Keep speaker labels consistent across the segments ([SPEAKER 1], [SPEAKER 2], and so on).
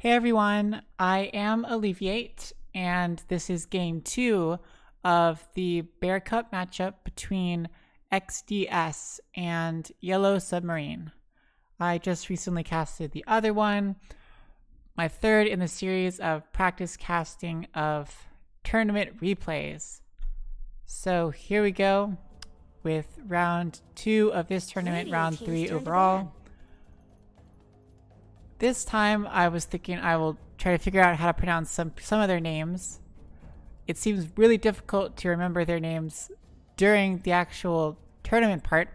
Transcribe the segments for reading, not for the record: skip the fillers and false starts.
[SPEAKER 1] Hey everyone, I am Alleviate, and this is game 2 of the Bear Cup matchup between XDS and Yellow Submarine. I just recently casted the other one, my third in the series of practice casting of tournament replays. So here we go with round 2 of this tournament, round 3 overall. This time I was thinking I will try to figure out how to pronounce some of their names. It seems really difficult to remember their names during the actual tournament part.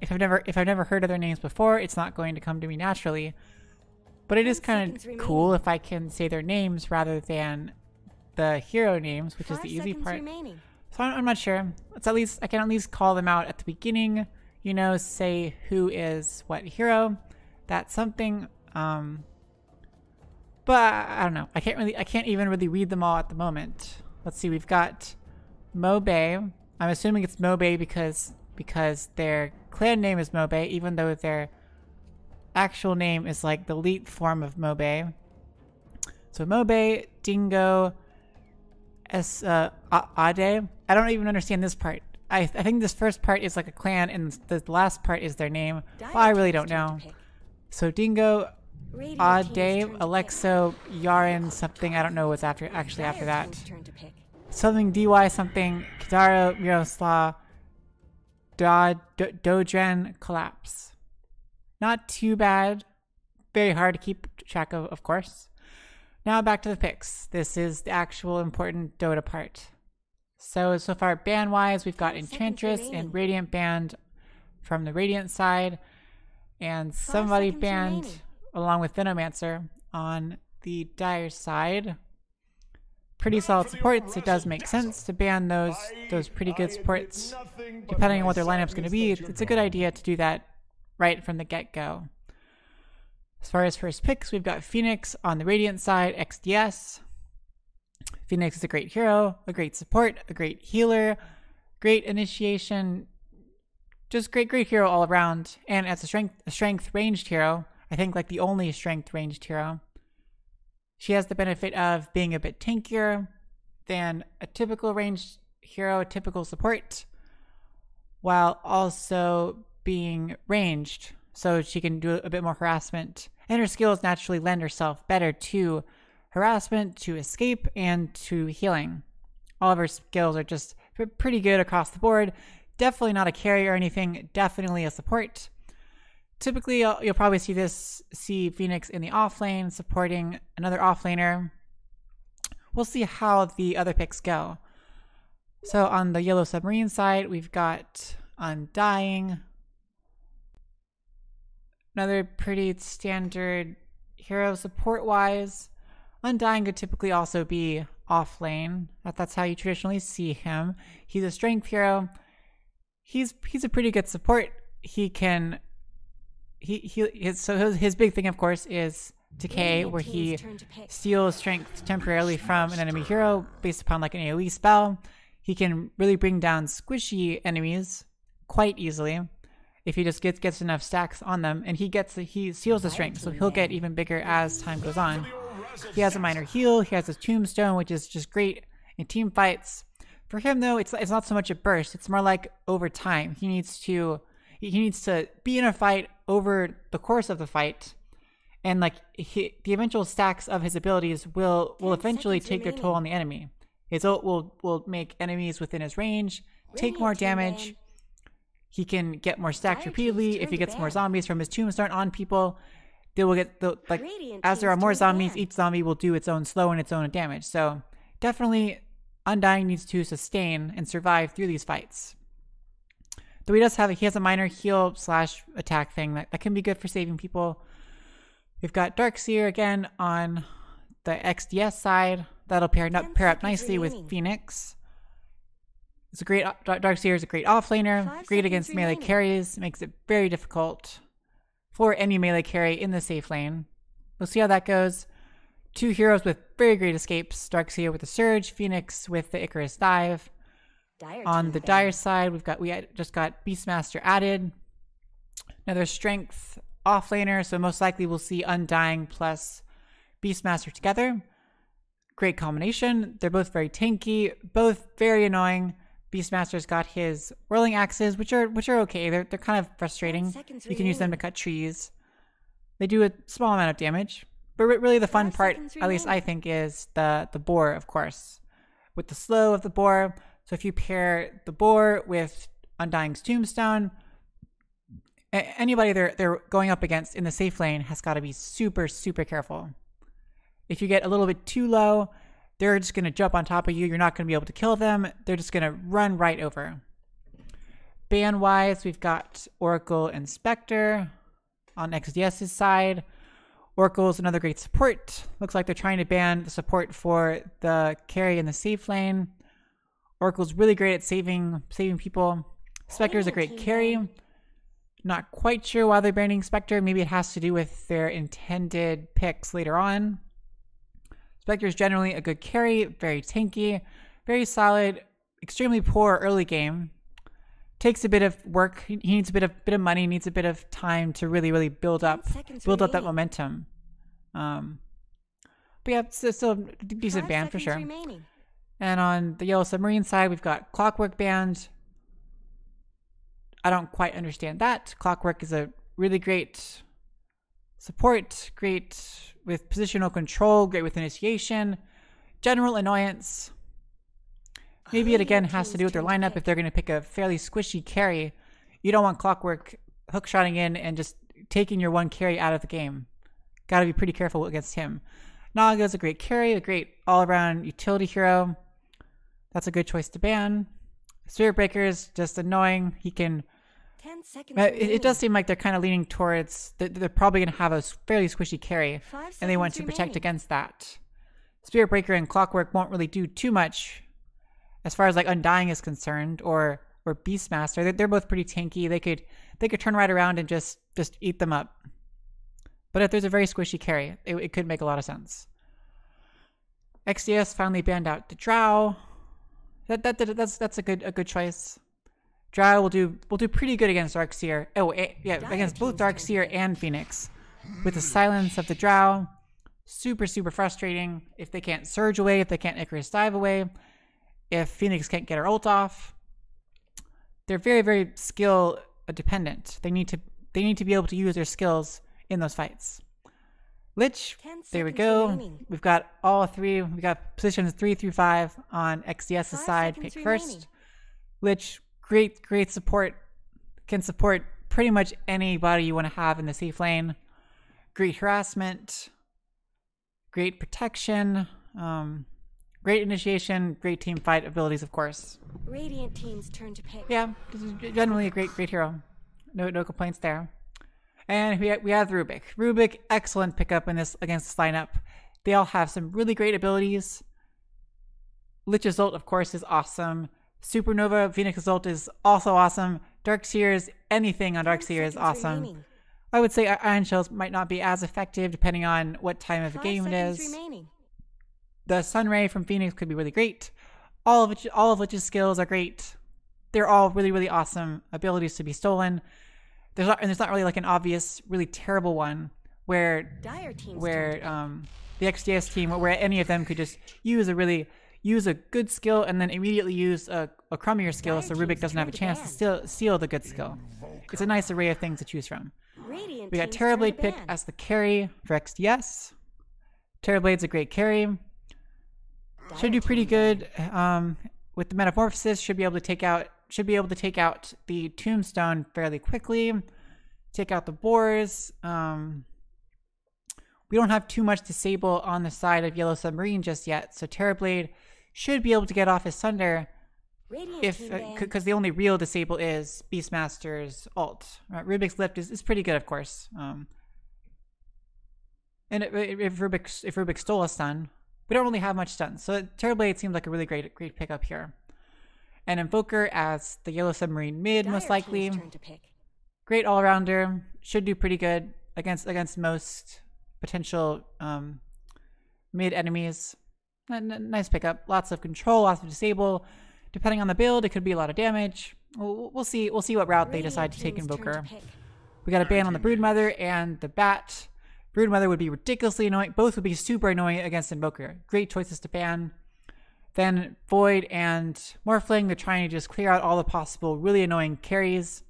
[SPEAKER 1] If I've never heard of their names before, it's not going to come to me naturally. But it is kind of cool if I can say their names rather than the hero names, which is the easy part. So I'm not sure. I can at least call them out at the beginning, you know, say who is what hero. That's something. But I don't know. I can't even really read them all at the moment. Let's see. We've got Mobe. I'm assuming it's Mobe because their clan name is Mobe, even though their actual name is like the elite form of Mobe. So Mobe, Dingo, Ade. I don't even understand this part. I think this first part is like a clan, and the last part is their name. Well, I really don't know. So Dingo, Ade, Alexo, Yaren, something. I don't know what's after that. Something DY, something Kidaro, Miroslav, Dodren, Collapse. Not too bad. Very hard to keep track of course. Now back to the picks. This is the actual important Dota part. So far band-wise, we've got Enchantress and Radiant banned from the Radiant side, and somebody banned along with Venomancer on the Dire side. Pretty solid supports. It does make sense to ban those pretty good supports. Depending on what their lineup's going to be, it's a good idea to do that right from the get-go. As far as first picks, we've got Phoenix on the Radiant side, XDS. Phoenix is a great hero, a great support, a great healer, great initiation, just great hero all around. And as a strength ranged hero, I think like the only strength ranged hero, she has the benefit of being a bit tankier than a typical ranged hero, a typical support, while also being ranged, so she can do a bit more harassment. And her skills naturally lend herself better to harassment, to escape, and to healing. All of her skills are just pretty good across the board. Definitely not a carry or anything, definitely a support. Typically, you'll probably see Phoenix in the off lane supporting another off laner. We'll see how the other picks go. So on the Yellow Submarine side, we've got Undying. Another pretty standard hero support-wise. Undying could typically also be off lane. That's how you traditionally see him. He's a strength hero. He's a pretty good support. His big thing, of course, is Decay, where he steals strength temporarily from an enemy hero based upon like an AoE spell. He can really bring down squishy enemies quite easily if he just gets enough stacks on them, and he steals the strength, so he'll get even bigger as time goes on. He has a minor heal. He has his tombstone, which is just great in team fights. For him though, it's not so much a burst. It's more like over time. He needs to be in a fight over the course of the fight, and like the eventual stacks of his abilities will eventually take their toll on the enemy. His ult will make enemies within his range take more damage. He can get more stacks repeatedly. If he gets more zombies from his tombstone on people, they will get as there are more zombies, each zombie will do its own slow and its own damage. So definitely Undying needs to sustain and survive through these fights. Though he has a minor heal / attack thing that can be good for saving people. We've got Dark Seer again on the XDS side. That'll pair up nicely with Phoenix. It's a great Dark Seer is a great offlaner, great against melee carries, makes it very difficult for any melee carry in the safe lane. We'll see how that goes. Two heroes with very great escapes, Dark Seer with the Surge, Phoenix with the Icarus Dive. On the Dire side, we just got Beastmaster added. Another strength offlaner, so most likely we'll see Undying plus Beastmaster together. Great combination. They're both very tanky, both very annoying. Beastmaster's got his whirling axes, which are okay. They're kind of frustrating. You can use them to cut trees. They do a small amount of damage, but really the fun part, at least I think, is the boar, of course, with the slow of the boar. So if you pair the boar with Undying's Tombstone, anybody they're going up against in the safe lane has got to be super, super careful. If you get a little bit too low, they're just going to jump on top of you. You're not going to be able to kill them. They're just going to run right over. Ban-wise, we've got Oracle and Spectre on XDS's side. Oracle is another great support. Looks like they're trying to ban the support for the carry in the safe lane. Oracle's really great at saving people. Spectre is a great carry. Not quite sure why they're banning Spectre. Maybe it has to do with their intended picks later on. Spectre is generally a good carry, very tanky, very solid, extremely poor early game. Takes a bit of work. He needs a bit of money, needs a bit of time to really build up that momentum. But yeah, it's still a decent ban for sure. And on the Yellow Submarine side, we've got Clockwork banned. I don't quite understand that. Clockwork is a really great support, great with positional control, great with initiation, general annoyance. Maybe it again has to do with their lineup. If they're going to pick a fairly squishy carry, you don't want Clockwork hookshotting in and just taking your one carry out of the game. Got to be pretty careful against him. Naga's a great carry, a great all-around utility hero. That's a good choice to ban. Spirit Breaker is just annoying. He can...
[SPEAKER 2] 10 seconds
[SPEAKER 1] it does seem like they're kind of leaning towards... They're probably going to have a fairly squishy carry, and they want to protect against that. Spirit Breaker and Clockwork won't really do too much as far as like Undying is concerned, or Beastmaster. They're both pretty tanky. They could turn right around and just eat them up. But if there's a very squishy carry, it could make a lot of sense. XDS finally banned out the Drow. That's a good choice. Drow will do pretty good against Darkseer. Oh yeah, against both Darkseer and Phoenix. With the silence of the Drow, super frustrating. If they can't surge away, if they can't Icarus dive away, if Phoenix can't get her ult off, they're very skill dependent. They need to be able to use their skills in those fights. Lich, there we go.
[SPEAKER 2] Remaining.
[SPEAKER 1] We've got all three. We got positions 3 through 5 on XDS's side. Pick first. Lich, great support. Can support pretty much anybody you want to have in the safe lane. Great harassment. Great protection. Great initiation. Great team fight abilities, of course.
[SPEAKER 2] Radiant team's turn to pick.
[SPEAKER 1] Yeah, this is generally a great hero. No complaints there. And we have Rubick. Rubick, excellent pickup in this against this lineup. They all have some really great abilities. Lich's ult, of course, is awesome. Supernova, Phoenix's ult is also awesome. Darkseer's, anything on Darkseer is awesome.
[SPEAKER 2] Remaining.
[SPEAKER 1] I would say Iron Shells might not be as effective depending on what time of the game it is.
[SPEAKER 2] Remaining.
[SPEAKER 1] The Sunray from Phoenix could be really great. All of Lich's skills are great. They're all really awesome abilities to be stolen. There's not really like an obvious, really terrible one where the XDS team, where any of them could just use a good skill and then immediately use a crummier skill, so Rubick doesn't have a chance to still steal the good skill. It's a nice array of things to choose from. We got Terrorblade picked as the carry for XDS. Terrorblade's a great carry. Should do pretty good with the Metamorphosis. Should be able to take out the Tombstone fairly quickly. Take out the boars. We don't have too much disable on the side of Yellow Submarine just yet, so Terrorblade should be able to get off his Sunder because the only real disable is Beastmaster's ult. Rubick's lift is pretty good, of course. And if Rubick stole a stun, we don't really have much stun, so Terrorblade seems like a really great pickup here. And Invoker as the Yellow Submarine mid, most likely. Great all-rounder. Should do pretty good against most potential mid enemies. Nice pickup. Lots of control, lots of disable. Depending on the build, it could be a lot of damage. We'll see what route they decide to take Invoker. We got a ban on the Broodmother and the Bat. Brood Mother would be ridiculously annoying. Both would be super annoying against Invoker. Great choices to ban. Then Void and Morphling, they're trying to just clear out all the possible really annoying carries.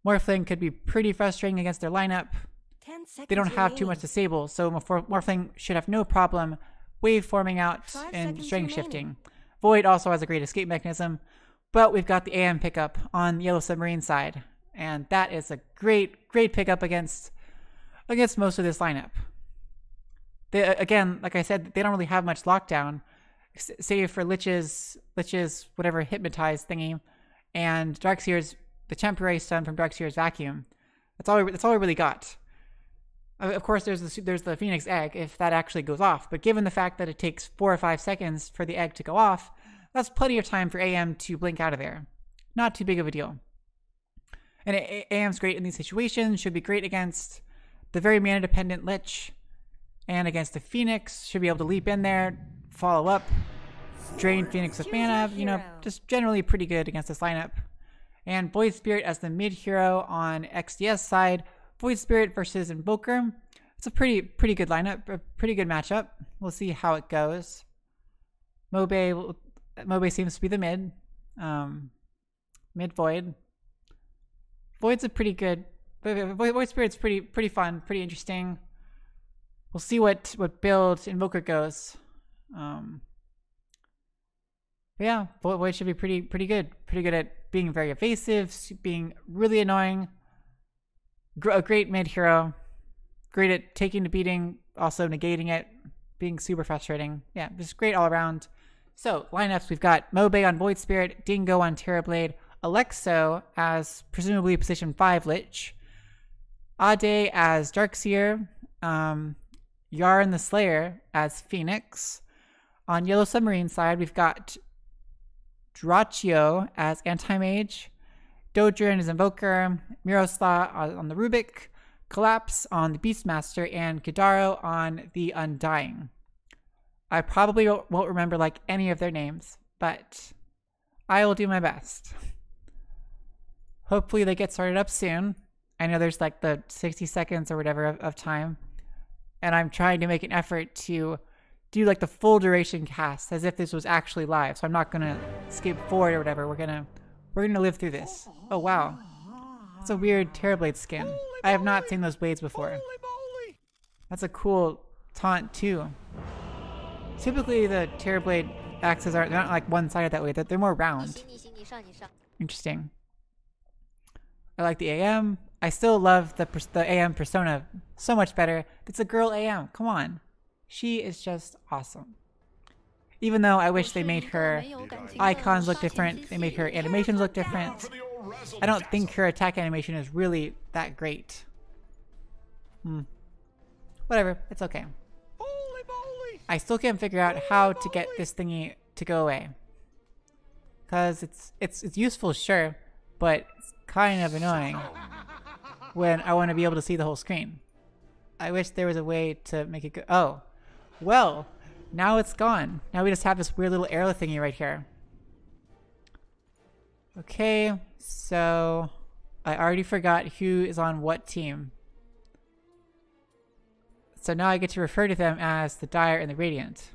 [SPEAKER 1] Morphling could be pretty frustrating against their lineup.
[SPEAKER 2] 10 seconds
[SPEAKER 1] They don't have too
[SPEAKER 2] remaining.
[SPEAKER 1] much disable, so Morphling should have no problem wave forming out
[SPEAKER 2] 5
[SPEAKER 1] and
[SPEAKER 2] seconds
[SPEAKER 1] strength
[SPEAKER 2] remaining.
[SPEAKER 1] shifting. Void also has a great escape mechanism, but we've got the AM pickup on the Yellow Submarine side, and that is a great pickup against most of this lineup. They, again, like I said, they don't really have much lockdown, save for Lich's whatever hypnotize thingy, and Darkseer's the temporary stun from Darkseer's vacuum. That's all we really got. Of course, there's the Phoenix egg if that actually goes off, but given the fact that it takes 4 or 5 seconds for the egg to go off, that's plenty of time for AM to blink out of there. Not too big of a deal. And AM's great in these situations, should be great against the very mana dependent Lich, and against the Phoenix, should be able to leap in there, follow up, drain Phoenix with mana, you know, just generally pretty good against this lineup. And Void Spirit as the mid hero on XDS side. Void Spirit versus Invoker. It's a pretty good lineup, a pretty good matchup. We'll see how it goes. Mobe seems to be the mid. Mid Void. Void's a pretty good. Void Spirit's pretty fun, pretty interesting. We'll see what build Invoker goes. Yeah, Void should be pretty good. Pretty good at being very evasive, being really annoying. A great mid hero. Great at taking the beating, also negating it, being super frustrating. Yeah, just great all around. So, lineups, we've got Mobe on Void Spirit, Dingo on Terrorblade, Alexo as presumably position 5 Lich, Ade as Darkseer, Yarn the Slayer as Phoenix. On Yellow Submarine side, we've got Drachio as Anti-Mage, Dodrin as Invoker, Miroslav on the Rubick, Collapse on the Beastmaster, and Kidaro on the Undying. I probably won't remember like any of their names, but I will do my best. Hopefully they get started up soon. I know there's like the 60 seconds or whatever of time, and I'm trying to make an effort to do like the full duration cast as if this was actually live, so I'm not gonna skip forward or whatever. We're gonna live through this. Oh wow, that's a weird Terrorblade skin. I have not seen those blades before. That's a cool taunt too. Typically the Terrorblade axes they're not like one-sided that way, they're more round. Interesting. I like the AM. I still love the AM persona so much better. It's a girl AM, come on. She is just awesome. Even though I wish they made her icons look different, they made her animations look different. I don't think her attack animation is really that great. Whatever, it's okay. I still can't figure out how to get this thingy to go away. Cause it's useful, sure, but it's kind of annoying when I want to be able to see the whole screen. I wish there was a way to make it go. Oh, well, now it's gone. Now we just have this weird little arrow thingy right here. Okay, so I already forgot who is on what team. So now I get to refer to them as the Dire and the Radiant.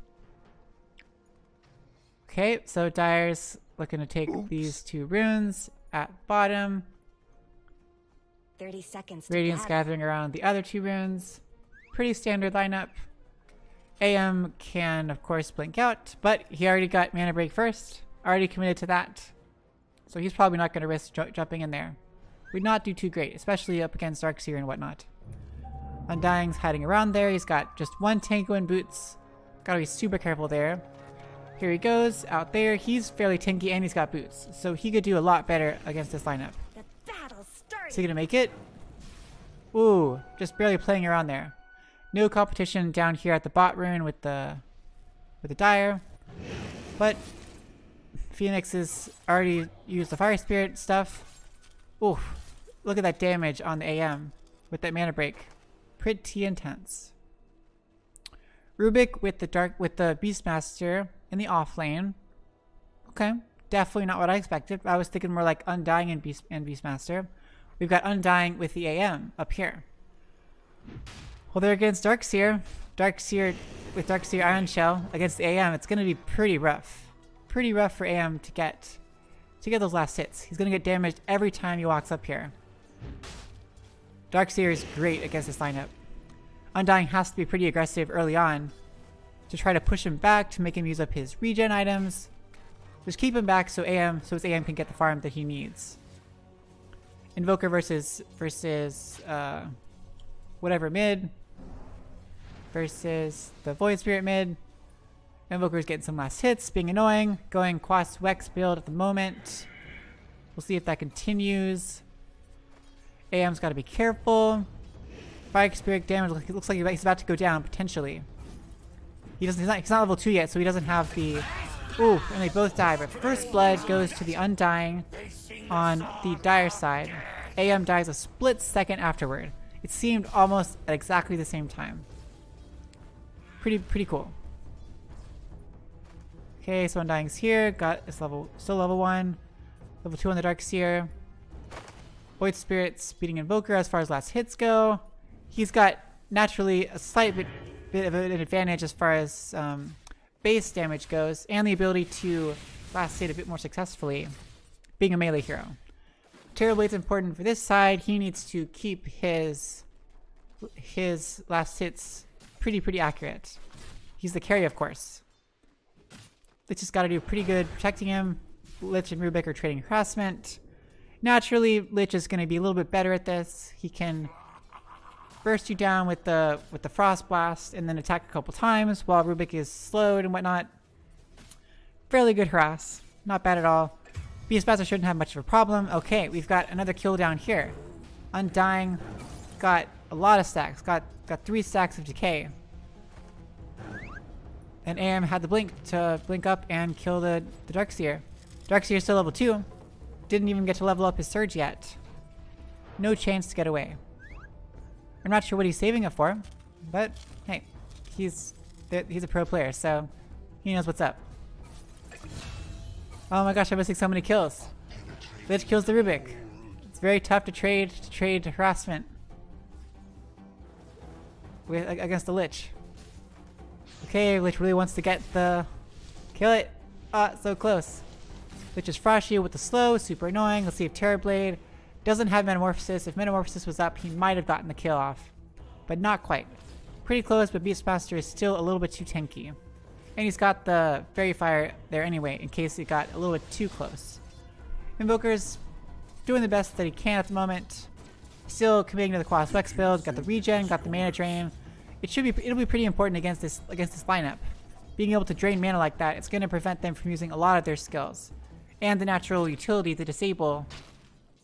[SPEAKER 1] Okay, so Dire's looking to take these 2 runes at bottom.
[SPEAKER 2] 30 seconds to
[SPEAKER 1] Radiant's
[SPEAKER 2] gather.
[SPEAKER 1] gathering around the other 2 runes. Pretty standard lineup. AM can, of course, blink out, but he already got mana break first. Already committed to that. So he's probably not going to risk jumping in there. Would not do too great, especially up against Darkseer and whatnot. Undying's hiding around there. He's got just 1 Tango and boots. Gotta be super careful there. Here he goes, out there. He's fairly tanky and he's got boots. So he could do a lot better against this lineup.
[SPEAKER 2] The battle starts.
[SPEAKER 1] Is he gonna make it? Ooh, just barely playing around there. No competition down here at the bot rune with the Dire. But Phoenix has already used the Fire Spirit stuff. Ooh, look at that damage on the AM with that mana break. Pretty intense. Rubick with the Beastmaster in the off lane. Okay, definitely not what I expected. I was thinking more like Undying and Beastmaster. We've got Undying with the AM up here. Well, they're against Darkseer. Darkseer with Darkseer Iron Shell against the AM. It's going to be pretty rough. Pretty rough for AM to get those last hits. He's going to get damaged every time he walks up here. Darkseer is great against this lineup. Undying has to be pretty aggressive early on to try to push him back to make him use up his regen items. Just keep him back so his AM can get the farm that he needs. Invoker versus whatever mid versus the Void Spirit mid. Invoker's getting some last hits, being annoying. Going Quas Wex build at the moment. We'll see if that continues. AM's got to be careful. Fire Spirit damage looks like he's about to go down potentially. He's not level 2 yet, so he doesn't have the. Ooh, and they both die. But first blood goes to the Undying on the Dire side. AM dies a split second afterward. It seemed almost at exactly the same time. Pretty cool. Okay, so Undying's here. Got this still level 1. Level 2 on the Darkseer. Void Spirit's beating Invoker as far as last hits go. He's got naturally a slight bit of an advantage as far as base damage goes, and the ability to last hit a bit more successfully, being a melee hero. Terrorblade's important for this side. He needs to keep his last hits pretty accurate. He's the carry, of course. Lich has got to do pretty good protecting him. Lich and Rubick are trading harassment. Naturally, Lich is going to be a little bit better at this. He can burst you down with the Frost Blast and then attack a couple times while Rubick is slowed and whatnot. Fairly good harass. Not bad at all. Beastmaster shouldn't have much of a problem. Okay, we've got another kill down here. Undying got a lot of stacks. Got 3 stacks of decay. And AM had the blink to blink up and kill the Darkseer. Darkseer is still level 2. Didn't even get to level up his surge yet. No chance to get away. I'm not sure what he's saving it for, but hey, he's a pro player, so he knows what's up. Oh my gosh, I'm missing so many kills. Lich kills the Rubick. It's very tough to trade harassment against the Lich. Okay, Lich really wants to get the kill it. Ah, so close. Lich is Frost Shield with the slow, super annoying. Let's see if Terrorblade doesn't have Metamorphosis. If Metamorphosis was up, he might have gotten the kill off. But not quite. Pretty close, but Beastmaster is still a little bit too tanky. And he's got the Fairy Fire there anyway, in case it got a little bit too close. Invoker's doing the best that he can at the moment. Still committing to the Quas Wex build. Got the regen, got the mana drain. It'll be pretty important against this lineup. Being able to drain mana like that, it's going to prevent them from using a lot of their skills. And the natural utility to disable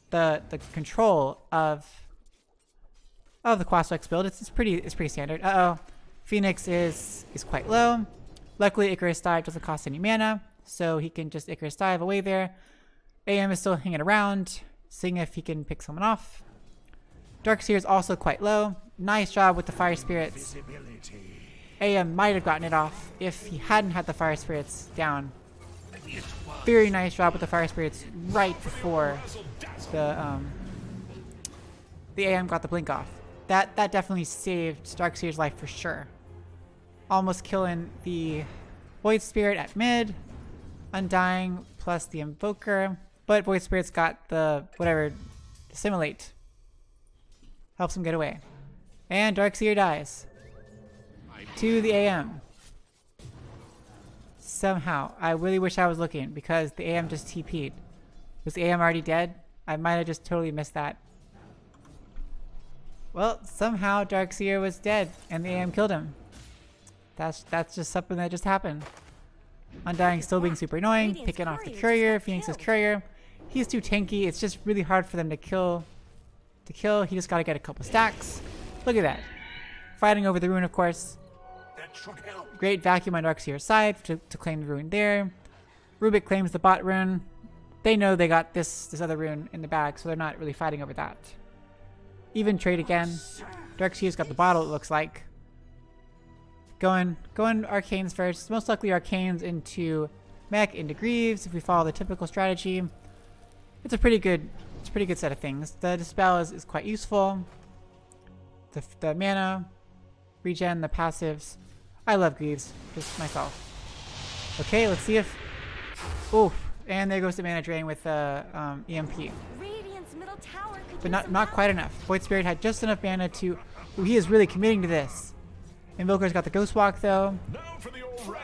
[SPEAKER 1] the control of the Quas Wex build. It's pretty standard. Phoenix is quite low. Luckily, Icarus Dive doesn't cost any mana, so he can just Icarus Dive away there. AM is still hanging around, seeing if he can pick someone off. Darkseer is also quite low. Nice job with the Fire Spirits. AM might have gotten it off if he hadn't had the Fire Spirits down. Very nice job with the Fire Spirits right before the AM got the blink off. That definitely saved Darkseer's life for sure. Almost killing the Void Spirit at mid. Undying plus the Invoker. But Void Spirit's got the whatever, Assimilate. Helps him get away. And Darkseer dies. To the AM. Somehow. I really wish I was looking because the AM just TP'd. Was the AM already dead? I might have just totally missed that. Well, somehow Darkseer was dead and the AM killed him. That's just something that just happened. Undying still being super annoying, picking off the courier, Phoenix's courier. He's too tanky, it's just really hard for them to kill. He just gotta get a couple stacks. Look at that. Fighting over the rune, of course. Great vacuum on Darkseer's side to claim the rune there. Rubick claims the bot rune. They know they got this other rune in the bag, so they're not really fighting over that. Even trade again. Darkseer's got the bottle, it looks like. Going arcanes first. Most likely arcanes into mech, into Greaves, if we follow the typical strategy. It's a pretty good set of things. The Dispel is quite useful. The mana regen the passives. I love Greaves, just myself. Okay, let's see if... Oof, and there goes the mana drain with EMP.
[SPEAKER 2] Radiant's middle tower could
[SPEAKER 1] But
[SPEAKER 2] use
[SPEAKER 1] not
[SPEAKER 2] some
[SPEAKER 1] quite
[SPEAKER 2] help.
[SPEAKER 1] enough. Void Spirit had just enough mana to... Ooh, he is really committing to this. Invoker's got the Ghost Walk though.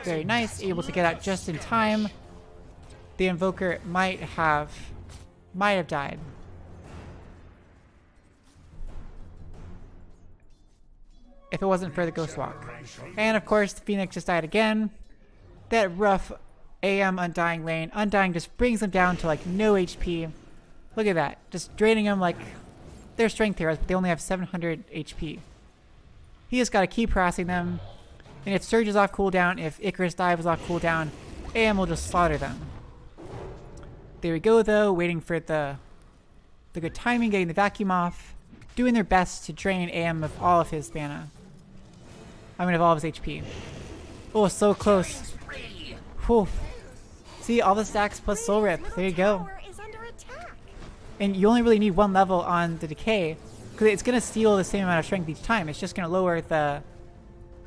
[SPEAKER 1] Very nice, able to get out just in time. The Invoker might have died. If it wasn't for the Ghost Walk. And of course, the Phoenix just died again. That rough AM Undying lane. Undying just brings them down to like no HP. Look at that. Just draining them like they're strength heroes, but they only have 700 HP. He just gotta keep harassing them. And if Surge is off cooldown, if Icarus Dive is off cooldown, AM will just slaughter them. There we go though, waiting for the good timing, getting the vacuum off. Doing their best to drain AM of all of his mana. I mean of all of his HP. Oh, so close. Whew. See, all the stacks plus Soul Rip. There you go.
[SPEAKER 2] Tower is under attack.
[SPEAKER 1] And you only really need one level on the Decay, because it's going to steal the same amount of strength each time. It's just going to lower the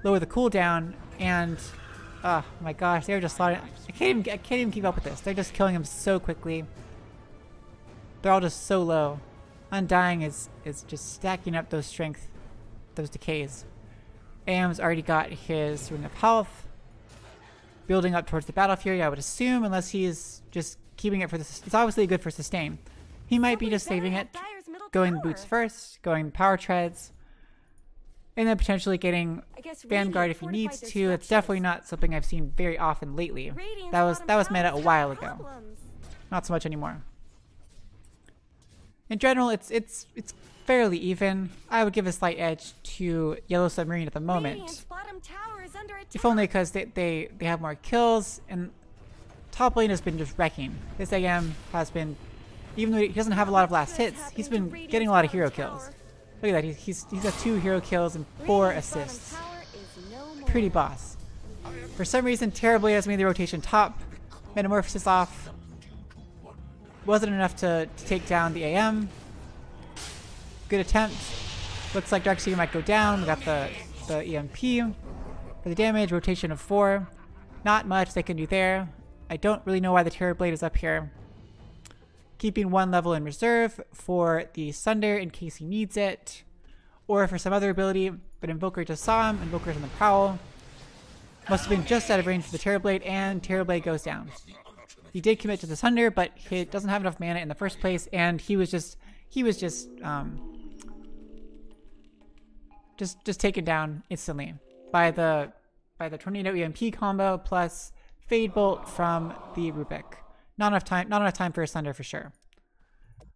[SPEAKER 1] cooldown, and oh my gosh, they're just slaughtering. I can't even keep up with this. They're just killing him so quickly. They're all just so low. Undying is just stacking up those strength, those decays. AM's already got his Ring of Health. Building up towards the Battle Fury, I would assume, unless he's just keeping it for this. It's obviously good for sustain. He might be just saving it, going boots first, going power treads, and then potentially getting Vanguard if he needs to. It's definitely not something I've seen very often lately. That was meta a while ago. Not so much anymore. In general, it's fairly even. I would give a slight edge to Yellow Submarine at the moment. If only because they have more kills, and top lane has been just wrecking. This AM has been, even though he doesn't have a lot of last hits, he's been getting a lot of hero kills. Look at that, he's got 2 hero kills and 4 assists. Pretty boss. For some reason, Terrorblade has made the rotation top. Metamorphosis off. Wasn't enough to take down the AM. Good attempt. Looks like Darkseeker might go down. We got the EMP. For the damage, rotation of 4. Not much they can do there. I don't really know why the Terrorblade is up here. Keeping 1 level in reserve for the Sunder in case he needs it. Or for some other ability, but Invoker just saw him. Invoker's on the prowl. Must have been just out of range for the Terrorblade, and Terrorblade goes down. He did commit to the Sunder, but he doesn't have enough mana in the first place, and he was just taken down instantly by the Tornado EMP combo plus Fade Bolt from the Rubick. Not enough time for a Sunder for sure.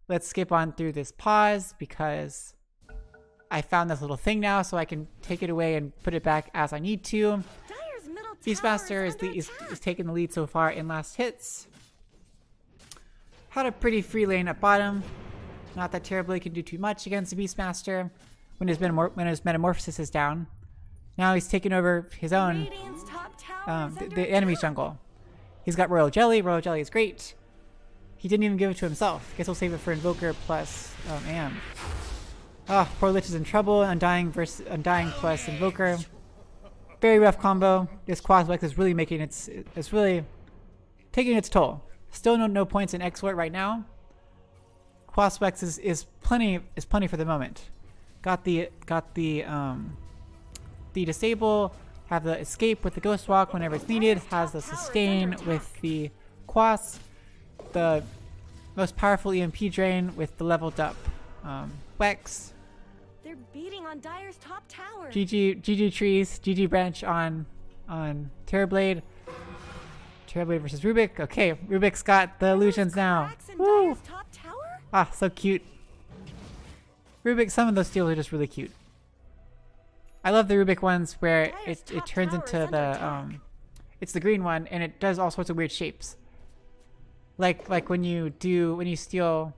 [SPEAKER 1] Let's skip on through this pause because I found this little thing now, so I can take it away and put it back as I need to. Beastmaster is taking the lead so far in last hits. Had a pretty free lane at bottom. Not that Terrorblade can do too much against the Beastmaster when his Metamorphosis is down. Now he's taking over his own, the enemy's jungle. He's got Royal Jelly. Royal Jelly is great. He didn't even give it to himself. Guess we'll save it for Invoker plus AM. Ah, poor Lich is in trouble. Undying plus Invoker. Very rough combo. This Quaswex is really making it's really taking its toll. Still no points in Export right now. Quaswex is plenty for the moment. Got the disable, have the escape with the Ghost Walk whenever it's needed, has the sustain with the Quas, the most powerful EMP drain with the leveled up Wex.
[SPEAKER 2] They're beating on Dire's top tower.
[SPEAKER 1] GG trees, GG branch on Terrorblade. Terrorblade versus Rubick. Okay, Rubick's got the illusions now. Woo! Ah, so cute. Rubick, some of those steals are just really cute. I love the Rubick ones where it turns into the it's the green one and it does all sorts of weird shapes. Like when you steal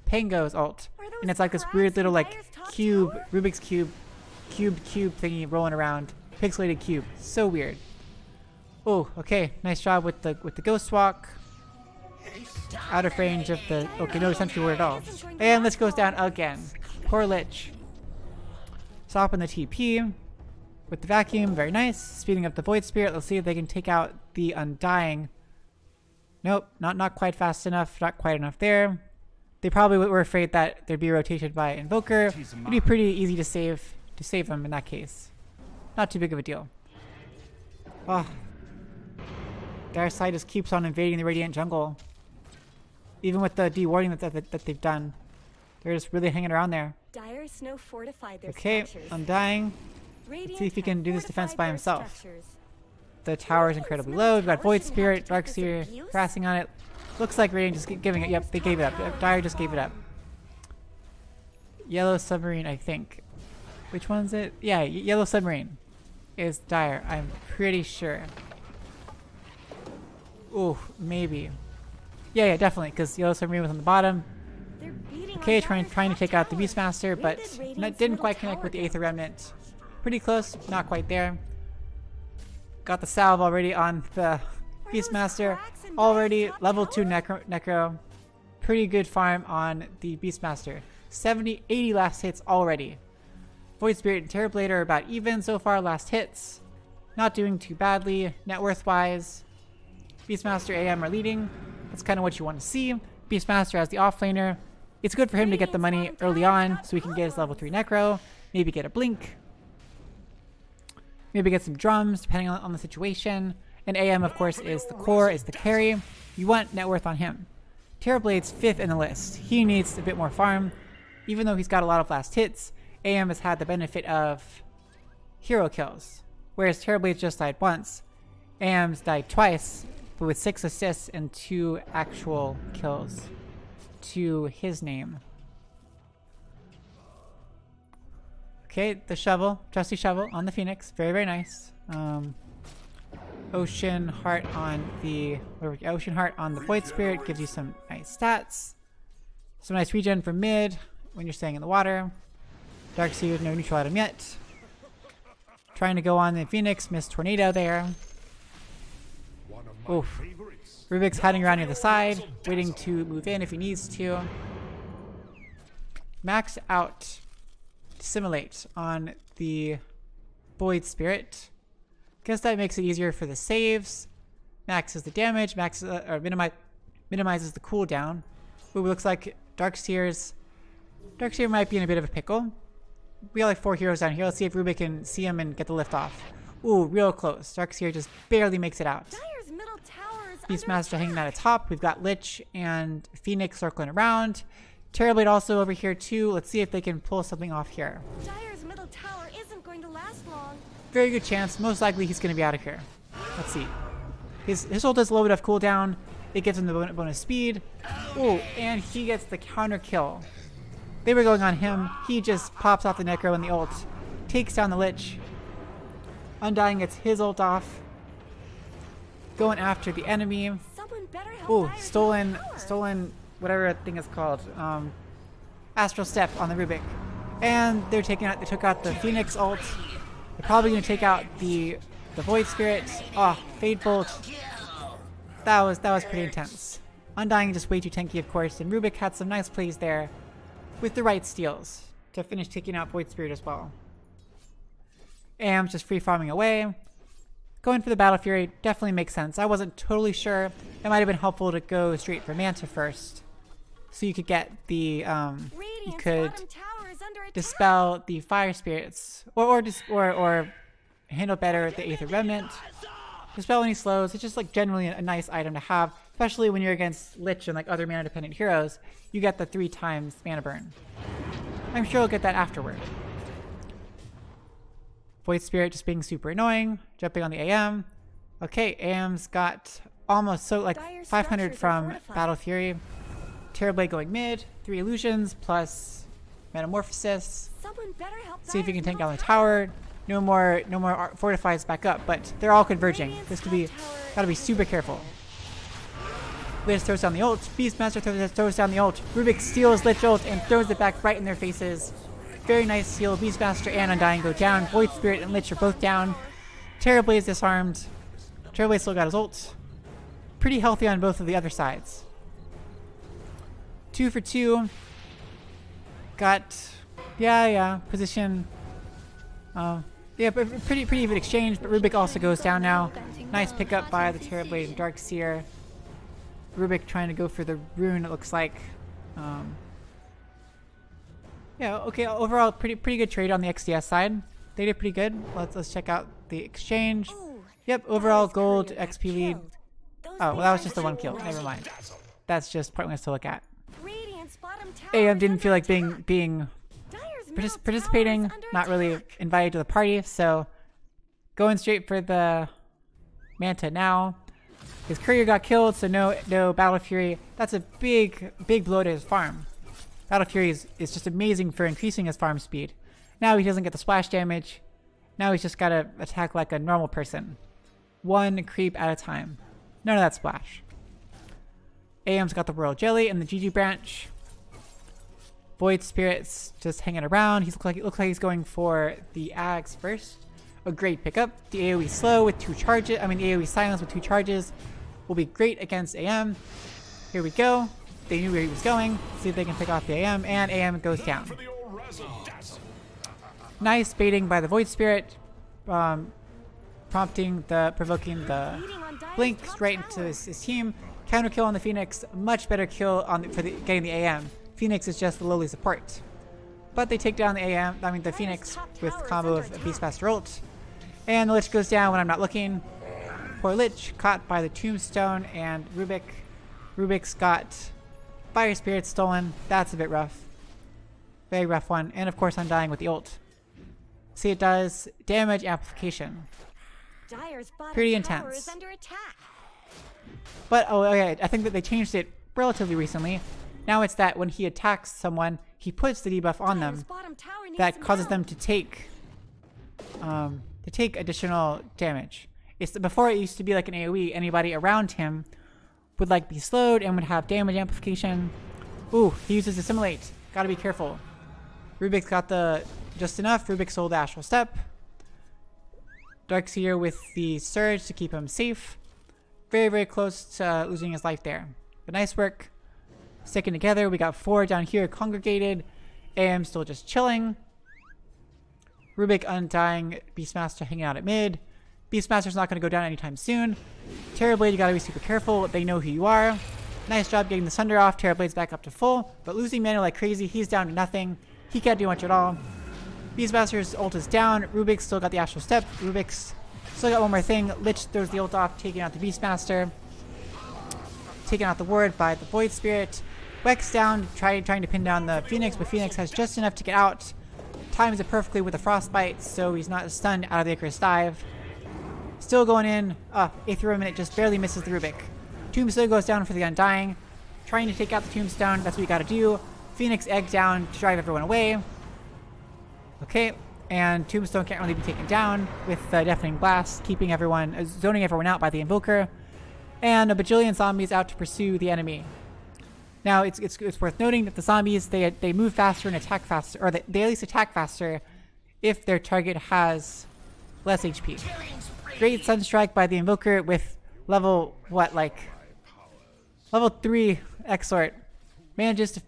[SPEAKER 1] Pango's ult and it's like this weird little like cube, Rubik's cube thingy rolling around, pixelated cube. So weird. Oh, okay, nice job with the Ghost Walk. Out of range of the no sentry ward at all. And Lich goes down again. Poor Lich. Stopping the TP. with the vacuum. Very nice. Speeding up the Void Spirit. Let's see if they can take out the Undying. Nope, not quite fast enough. Not quite enough there. They probably were afraid that there'd be a rotation by Invoker. It'd be pretty easy to save them in that case. Not too big of a deal. Oh. Their side just keeps on invading the Radiant jungle. Even with the dewarding that they've done. They're just really hanging around there.
[SPEAKER 2] Dire Snow fortified their
[SPEAKER 1] Okay,
[SPEAKER 2] structures.
[SPEAKER 1] Undying.
[SPEAKER 2] Let's
[SPEAKER 1] see if he can do this defense by himself.
[SPEAKER 2] Structures.
[SPEAKER 1] The tower is incredibly low. We've got Void Spirit, Dark Seer, harassing on it. Looks like Radiant just giving it. Yep, they gave it up. Dire just gave it up. Yellow Submarine, I think. Which one's it? Yeah, Yellow Submarine is Dire. I'm pretty sure. Ooh, maybe. Yeah, definitely, because Yellow Submarine was on the bottom. Okay, trying to take out the Beastmaster, but didn't quite connect with the Aether Remnant. Pretty close, not quite there. Got the salve already on the Beastmaster. Already level 2 Necro. Pretty good farm on the Beastmaster. 70, 80 last hits already. Void Spirit and Terrorblade are about even so far last hits. Not doing too badly net worth wise. Beastmaster AM are leading. That's kind of what you want to see. Beastmaster as the offlaner. It's good for him to get the money early on so he can get his level 3 Necro. Maybe get a Blink. Maybe get some drums depending on the situation. And AM of course is the core, is the carry. You want net worth on him. Terrorblade's 5th in the list. He needs a bit more farm. Even though he's got a lot of last hits, AM has had the benefit of hero kills. Whereas Terrorblade just died once. AM's died twice, but with 6 assists and 2 actual kills to his name. Okay, the shovel, trusty shovel on the Phoenix, very nice. Ocean Heart on the Void Spirit gives you some nice stats. Some nice regen for mid when you're staying in the water. Dark Seer, no neutral item yet. Trying to go on the Phoenix, missed Tornado there. Oof. Rubick's hiding around near the side, waiting to move in if he needs to. Max out Dissimulate on the Void Spirit. Guess that makes it easier for the saves. Maxes the damage, minimizes the cooldown. Ooh, looks like Dark Seer might be in a bit of a pickle. We got like 4 heroes down here. Let's see if Rubick can see him and get the lift off. Ooh, real close. Dark Seer just barely makes it out. Beastmaster hanging out at top. We've got Lich and Phoenix circling around. Terrorblade also over here too. Let's see if they can pull something off here.
[SPEAKER 2] Dire's middle tower isn't going to last long.
[SPEAKER 1] Very good chance. Most likely he's going to be out of here. Let's see. His ult has low enough cooldown. It gives him the bonus speed. Ooh, and he gets the counter kill. They were going on him. He just pops off the Necro and the ult. Takes down the Lich. Undying gets his ult off. Going after the enemy. Ooh, stolen whatever that thing is called. Astral Step on the Rubick. And they took out the Phoenix ult. They're probably gonna take out the Void Spirit. Oh, Fade Bolt. That was pretty intense. Undying just way too tanky, of course, and Rubick had some nice plays there with the right steals to finish taking out Void Spirit as well. AM's just free farming away. Going for the Battle Fury definitely makes sense. I wasn't totally sure. It might have been helpful to go straight for Manta first. So you could get the, you could dispel the Fire Spirits. Or handle better the Aether Remnant. Dispel any slows. It's just like generally a nice item to have. Especially when you're against Lich and like other mana dependent heroes. You get the 3 times mana burn. I'm sure we'll get that afterward. Void Spirit just being super annoying. Jumping on the AM. Okay, AM's got almost 500 from Battle Fury. Terrorblade going mid. 3 illusions plus Metamorphosis. See if you can take down the tower. No more fortifies back up, but they're all converging. This could be, gotta be super careful. Lich throws down the ult. Beastmaster throws down the ult. Rubick steals Lich ult and throws it back right in their faces. Very nice steal. Beastmaster and Undying go down. Void Spirit and Lich are both down. Terrorblade is disarmed. Terrorblade still got his ult. Pretty healthy on both of the other sides. 2 for 2. Got, yeah, position. Yeah, but pretty even exchange, but Rubick also goes down now. Nice pickup by the Terrorblade and Dark Seer. Rubick trying to go for the rune, it looks like. Yeah, okay, overall pretty good trade on the XDS side. They did pretty good. Let's check out the exchange. Yep, overall gold XP lead. Oh, well that was just the one kill. Never mind. That's just pointless to look at. AM didn't feel like being participating, not really invited to the party, so going straight for the Manta now. His courier got killed, so no Battle Fury. That's a big blow to his farm. Battle Fury is just amazing for increasing his farm speed. Now he doesn't get the splash damage. Now he's just gotta attack like a normal person. One creep at a time. None of that splash. AM's got the Royal Jelly and the GG branch. Void Spirit's just hanging around. It looks like he's going for the Ags first. A great pickup. The AoE slow with 2 charges. I mean the AoE silence with 2 charges will be great against AM. Here we go. They knew where he was going. See if they can pick off the AM, and AM goes down. Nice baiting by the Void Spirit, provoking the blink right into his team. Counter kill on the Phoenix, much better kill on getting the AM. Phoenix is just the lowly support, but they take down the Phoenix with combo of Beastmaster ult, and the Lich goes down when I'm not looking. Poor Lich caught by the Tombstone, and Rubick's got Fire Spirit stolen. That's a bit rough. Very rough one. And of course Undying with the ult. See, it does damage amplification. Pretty intense. But oh yeah, I think that they changed it relatively recently. Now it's that when he attacks someone, he puts the debuff on them that causes them to take additional damage. Before it used to be like an AoE, anybody around him would like be slowed and would have damage amplification. Ooh, he uses Assimilate. Gotta be careful. Rubick's got the just enough. Rubick sold the Astral Step. Dark Seer with the Surge to keep him safe. Very close to losing his life there. But nice work. Sticking together. We got 4 down here congregated. AM still just chilling. Rubick, Undying, Beastmaster hanging out at mid. Beastmaster's not going to go down anytime soon. Terrorblade, you gotta be super careful. They know who you are. Nice job getting the Sunder off. Terrorblade's back up to full, but losing mana like crazy. He's down to nothing. He can't do much at all. Beastmaster's ult is down. Rubick's still got the Astral Step. Rubick's still got one more thing. Lich throws the ult off, taking out the Beastmaster. Taken out the ward by the Void Spirit. Wex down, trying to pin down the Phoenix, but Phoenix has just enough to get out. Times it perfectly with a Frostbite, so he's not stunned out of the Icarus Dive. Still going in. Aether Woman, it just barely misses the Rubick. Tombstone goes down for the Undying. Trying to take out the Tombstone. That's what you gotta do. Phoenix egg down to drive everyone away. Okay, and Tombstone can't really be taken down with the Deafening Blast, keeping everyone, zoning everyone out by the Invoker. And a bajillion zombies out to pursue the enemy. Now, it's worth noting that the zombies, they move faster and attack faster, or they at least attack faster if their target has less HP. Great Sunstrike by the Invoker with level 3 Exort. Manages to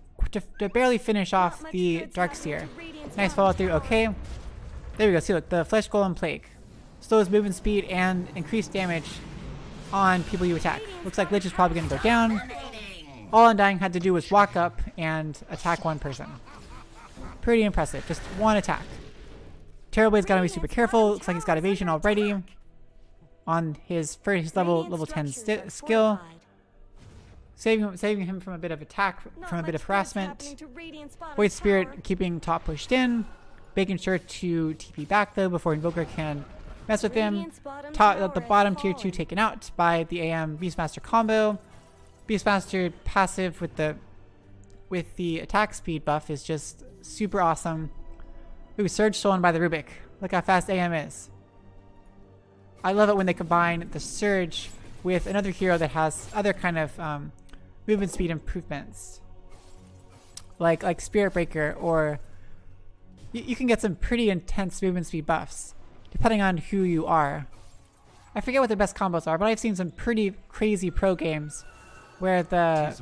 [SPEAKER 1] barely finish off the Dark Seer. Nice follow through, okay. There we go, see look, the Flesh Golem Plague. Slows movement speed and increased damage on people you attack. Looks like Lich is probably going to go down. All Undying had to do was walk up and attack one person. Pretty impressive, just one attack. Terrorblade's got to be super careful. Looks like he's got evasion already on his level 10 skill. Saving him from a bit of attack, from a bit of harassment. Void Spirit keeping top pushed in. Making sure to TP back though before Invoker can mess with him. The bottom tier 2 taken out by the AM Beastmaster combo. Beastmaster passive with the attack speed buff is just super awesome. Ooh, Surge stolen by the Rubick. Look how fast AM is. I love it when they combine the Surge with another hero that has other kind of movement speed improvements. Like Spirit Breaker, or you can get some pretty intense movement speed buffs depending on who you are. I forget what the best combos are, but I've seen some pretty crazy pro games where they're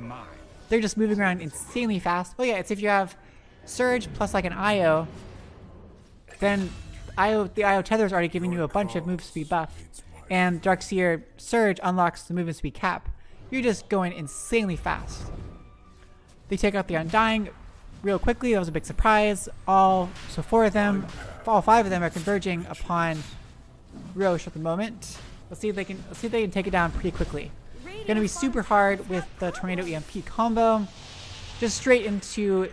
[SPEAKER 1] just moving around insanely fast. Oh yeah, it's if you have Surge plus like an IO, then the IO tether is already giving you a bunch of move speed buff, and Darkseer Surge unlocks the movement speed cap. You're just going insanely fast. They take out the Undying real quickly. That was a big surprise. All 5 of them are converging upon Roche at the moment. Let's see if they can take it down pretty quickly. Gonna be super hard with the Tornado EMP combo. Just straight into,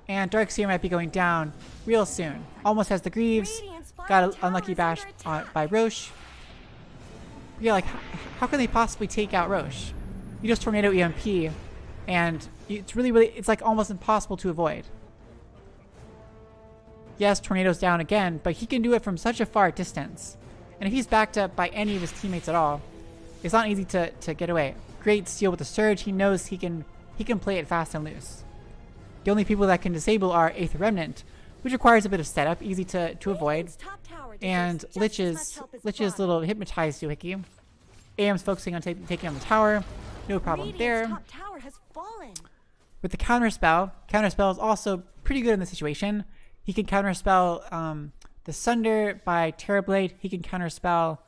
[SPEAKER 1] and Darkseer might be going down real soon. Almost has the Greaves. Got an unlucky bash by Roche. Yeah, like how can they possibly take out Roche? You just Tornado EMP, and it's like almost impossible to avoid. Yes, Tornado's down again, but he can do it from such a far distance. And if he's backed up by any of his teammates at all, it's not easy to get away. Great steal with the Surge. He knows he can play it fast and loose. The only people that can disable are Aether Remnant, which requires a bit of setup, easy to avoid. And Lich's little Hypnotize doohickey. AM's focusing on taking on the tower. No problem there. With the Counterspell is also pretty good in this situation. He can Counterspell the Sunder by Terrorblade. He can Counterspell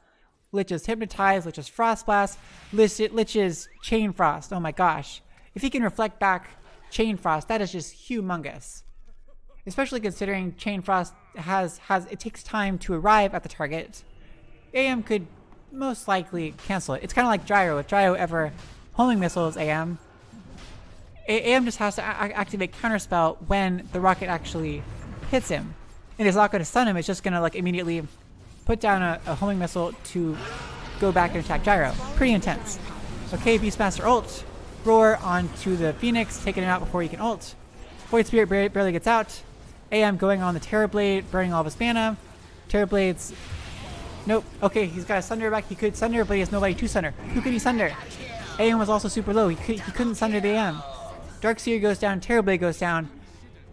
[SPEAKER 1] Lich's Hypnotize, Lich's Frost Blast, Lich's Chain Frost. Oh my gosh. If he can reflect back Chain Frost, that is just humongous. Especially considering Chain Frost it takes time to arrive at the target. AM could most likely cancel it. It's kind of like Gyro. If Gyro ever homing missiles AM just has to activate Counterspell when the rocket actually hits him. And it's not going to stun him, it's just going to like immediately put down a homing missile to go back and attack Gyro. Pretty intense. Okay, Beastmaster ult. Roar onto the Phoenix, taking him out before he can ult. Void Spirit barely gets out. AM going on the Terrorblade, burning all of his mana. Terrorblade's... Nope. Okay, he's got a Sunder back. He could Sunder, but he has nobody to Sunder. Who could he Sunder? AM was also super low. He couldn't Sunder the AM. Darkseer goes down, Terrorblade goes down.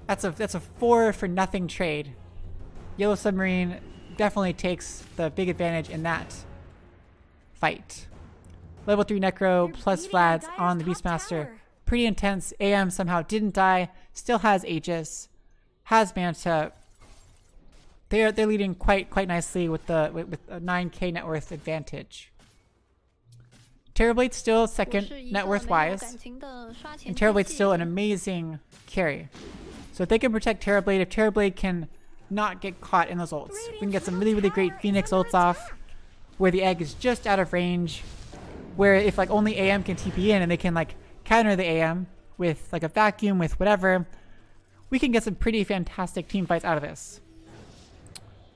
[SPEAKER 1] That's a 4-for-nothing trade. Yellow Submarine definitely takes the big advantage in that fight. Level 3 Necro plus Vlads on the Beastmaster. Pretty intense. AM somehow didn't die. Still has Aegis. Has Manta. They're leading quite nicely with a 9k net worth advantage. Terrorblade's still second net worth wise. And Terrorblade's still an amazing carry. So if they can protect Terrorblade, if Terrorblade can not get caught in those ults, we can get some really great Phoenix ults off where the egg is just out of range. Where if like only AM can TP in and they can like counter the AM with like a vacuum, with whatever, we can get some pretty fantastic team fights out of this.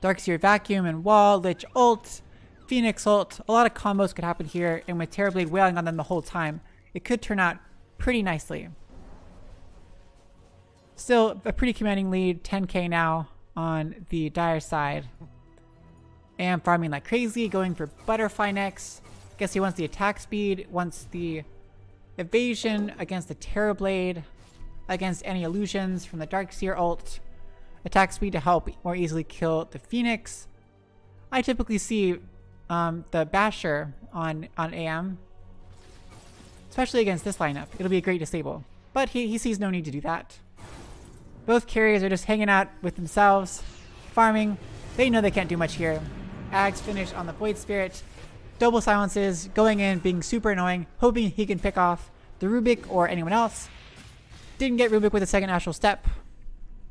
[SPEAKER 1] Darkseer vacuum and wall, Lich ult, Phoenix ult, a lot of combos could happen here, and with Terrorblade wailing on them the whole time, it could turn out pretty nicely. Still a pretty commanding lead, 10k now on the Dire side. AM farming like crazy, going for Butterfly next. Guess he wants the attack speed, wants the evasion against the Terrorblade, against any illusions from the Darkseer ult, attack speed to help more easily kill the Phoenix. I typically see the Basher on AM, especially against this lineup. It'll be a great disable, but he sees no need to do that. Both carriers are just hanging out with themselves, farming. They know they can't do much here. Ag's finished on the Void Spirit. Double silences, going in, being super annoying, hoping he can pick off the Rubick or anyone else. Didn't get Rubick with a second Astral Step.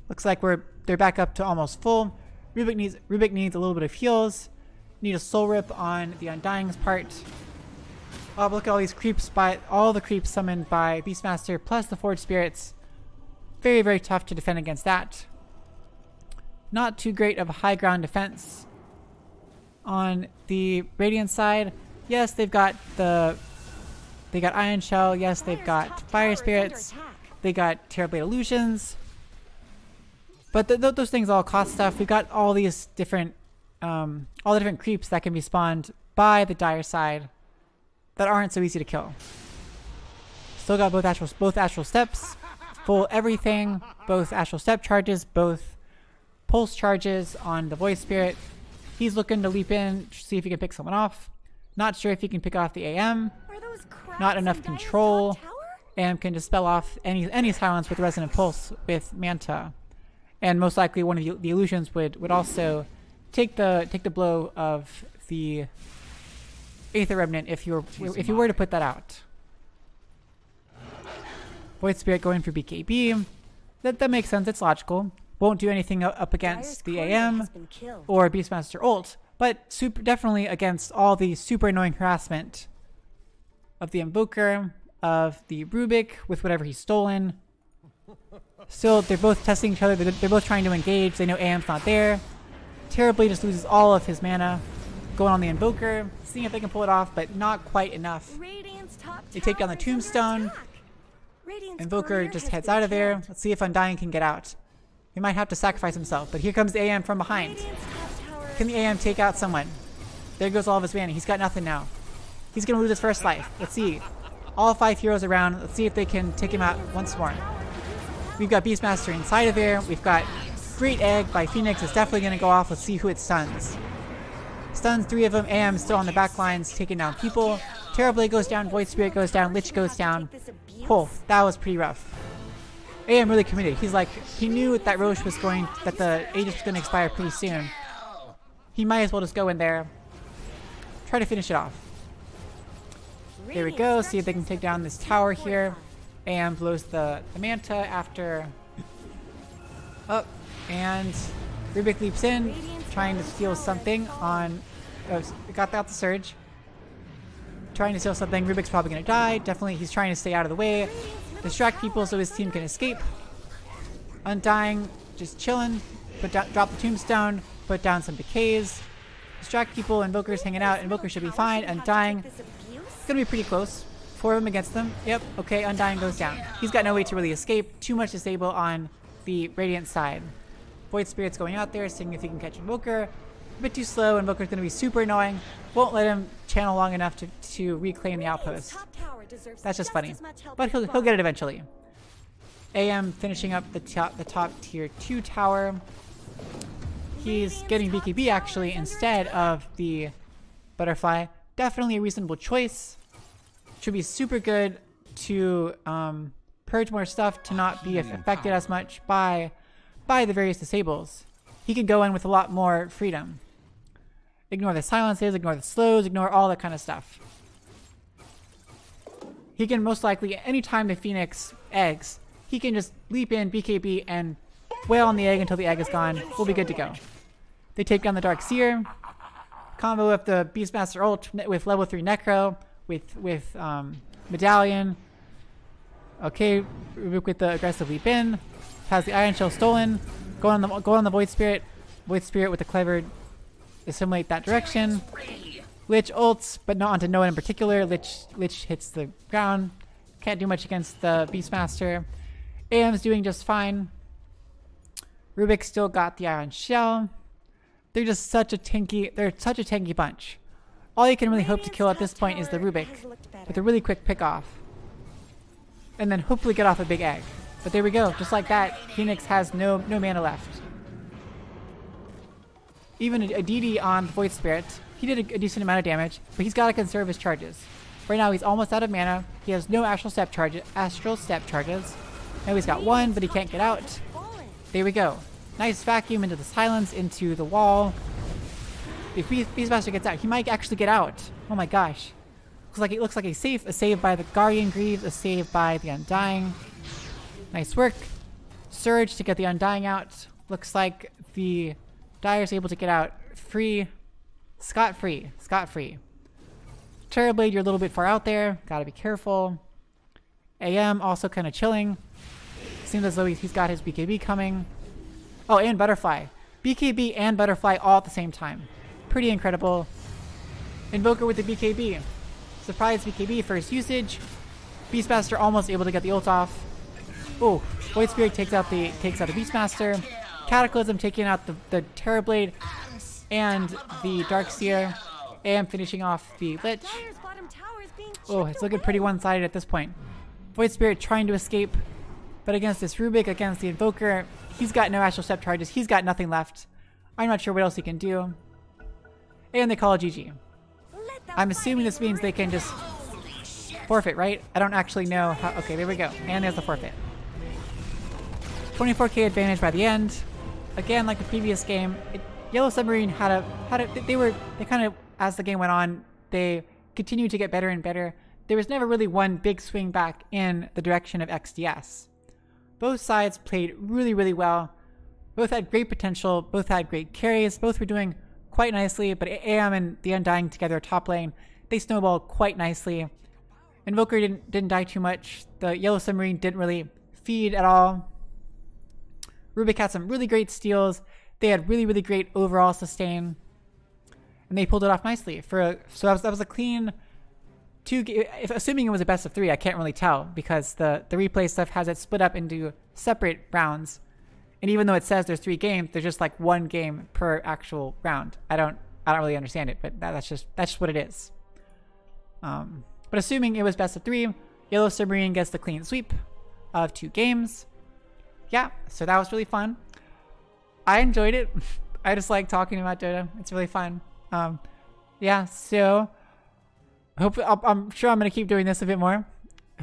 [SPEAKER 1] Looks like they're back up to almost full. Rubick needs a little bit of heals. Need a Soul Rip on the Undying's part. Oh, look at all these creeps all the creeps summoned by Beastmaster plus the Forge Spirits. Very tough to defend against that. Not too great of a high ground defense. On the Radiant side, yes, they've got Iron Shell, yes, they've got Fire Spirits, they got Terrorblade Illusions, but those things all cost stuff. We've got all these different, all the different creeps that can be spawned by the Dire side that aren't so easy to kill. Still got both Astral Steps, full everything, both Astral Step charges, both Pulse charges on the Void Spirit. He's looking to leap in, see if he can pick someone off. Not sure if he can pick off the AM. Not enough control. AM can dispel off any silence with Resonant Pulse with Manta. And most likely one of the illusions would also take the blow of the Aether Remnant if you were to put that out. Void Spirit going for BKB. That makes sense. It's logical. Won't do anything up against the AM or Beastmaster ult, but definitely against all the super annoying harassment of the Invoker, of the Rubick with whatever he's stolen. Still, they're both testing each other. They're both trying to engage. They know AM's not there. Terrorblade just loses all of his mana. Going on the Invoker, seeing if they can pull it off, but not quite enough. They take down the Tombstone. Invoker just heads out of there. Let's see if Undying can get out. He might have to sacrifice himself, but here comes the AM from behind. Can the AM take out someone? There goes all of his mana. He's got nothing now. He's going to lose his first life. Let's see. All 5 heroes around. Let's see if they can take him out once more. We've got Beastmaster inside of there. We've got Great Egg by Phoenix. It's definitely going to go off. Let's see who it stuns. Stuns 3 of them. AM still on the back lines, taking down people. Terrorblade goes down. Void Spirit goes down. Lich goes down. Oh, that was pretty rough. AM really committed. He's like, he knew that Roche was that the Aegis was going to expire pretty soon. He might as well just go in there. Try to finish it off. There we go. See if they can take down this tower here. AM blows the Manta after up. And Rubick leaps in, trying to steal something on... got out the Surge. Trying to steal something. Rubick's probably going to die. Definitely, he's trying to stay out of the way. Distract people so his team can escape. Undying, just chilling. Drop the Tombstone. Put down some decays. Distract people. Invoker's hanging out. Invoker should be fine. Undying. It's going to be pretty close. 4 of them against them. Yep. Okay, Undying goes down. He's got no way to really escape. Too much disable on the Radiant side. Void Spirit's going out there, seeing if he can catch Invoker. A bit too slow. Invoker's going to be super annoying. Won't let him channel long enough to reclaim the outpost. That's just funny. But he'll get it eventually. AM finishing up the top tier 2 tower. He's getting BKB actually instead of the Butterfly. Definitely a reasonable choice. Should be super good to purge more stuff, to not be affected as much by the various disables. He can go in with a lot more freedom. Ignore the silences, ignore the slows, ignore all that kind of stuff. He can most likely, anytime the Phoenix eggs, he can just leap in, BKB, and wail on the egg until the egg is gone. We'll be good to go. They take down the Dark Seer. Combo with the Beastmaster ult with level 3 Necro, with Medallion. Okay, Rubick with the aggressive leap in. Has the Iron Shell stolen. Go on the Void Spirit. Void Spirit with the clever assimilate that direction. Lich ults, but not onto no one in particular. Lich hits the ground. Can't do much against the Beastmaster. AM's doing just fine. Rubick still got the Iron Shell. They're just such a tanky bunch. All you can really hope to kill at this point is the Rubick with a really quick pick off. And then hopefully get off a big egg. But there we go, just like that, Phoenix has no mana left. Even a DD on Void Spirit, he did a decent amount of damage, but he's got to conserve his charges. Right now he's almost out of mana. He has no Astral Step charges. Now he's got 1, but he can't get out. There we go. Nice vacuum into the silence, into the wall. If Beastmaster gets out, he might actually get out. Oh my gosh. Looks like a save by the Guardian Greaves, a save by the Undying. Nice work. Surge to get the Undying out. Looks like the Dire's able to get out free. Scot-free. Terrorblade, you're a little bit far out there. Gotta be careful. AM also kind of chilling. Seems as though he's got his BKB coming. Oh, and Butterfly. BKB and Butterfly all at the same time. Pretty incredible. Invoker with the BKB. Surprise BKB first usage. Beastmaster almost able to get the ult off. Oh, Void Spirit takes out the Beastmaster. Cataclysm taking out the Terrorblade and the Dark Seer. AM finishing off the Lich. Oh, it's looking pretty one-sided at this point. Void Spirit trying to escape, but against this Rubick, against the Invoker, he's got no Astral Step charges. He's got nothing left. I'm not sure what else he can do. And they call it GG. I'm assuming this means they can just forfeit, right? I don't actually know how. Okay, there we go. And there's the forfeit. 24k advantage by the end. Again, like the previous game, Yellow Submarine they kind of, as the game went on, they continued to get better and better. There was never really one big swing back in the direction of XDS. Both sides played really, really well. Both had great potential, both had great carries, both were doing quite nicely, but AM and the Undying together top lane, they snowballed quite nicely. Invoker didn't die too much. The Yellow Submarine didn't really feed at all. Rubick had some really great steals. They had really, really great overall sustain. And they pulled it off nicely. So that was a clean assuming it was a best of 3, I can't really tell because the replay stuff has it split up into separate rounds. And even though it says there's 3 games, there's just like 1 game per actual round. I don't really understand it, but that's just what it is. But assuming it was best of 3, Yellow Submarine gets the clean sweep of 2 games. Yeah, so that was really fun. I enjoyed it. I just like talking about Dota. It's really fun. Yeah, so I'm sure I'm going to keep doing this a bit more.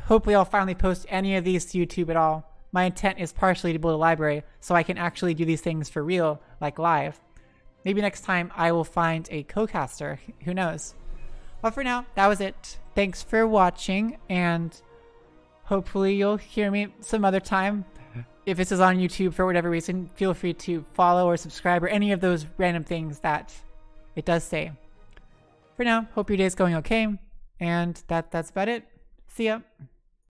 [SPEAKER 1] Hopefully I'll finally post any of these to YouTube at all. My intent is partially to build a library so I can actually do these things for real, like live. Maybe next time I will find a co-caster. Who knows? But for now, that was it. Thanks for watching, and hopefully you'll hear me some other time. If this is on YouTube for whatever reason, feel free to follow or subscribe or any of those random things that it does say. For now, hope your day is going okay, and that's about it. See ya.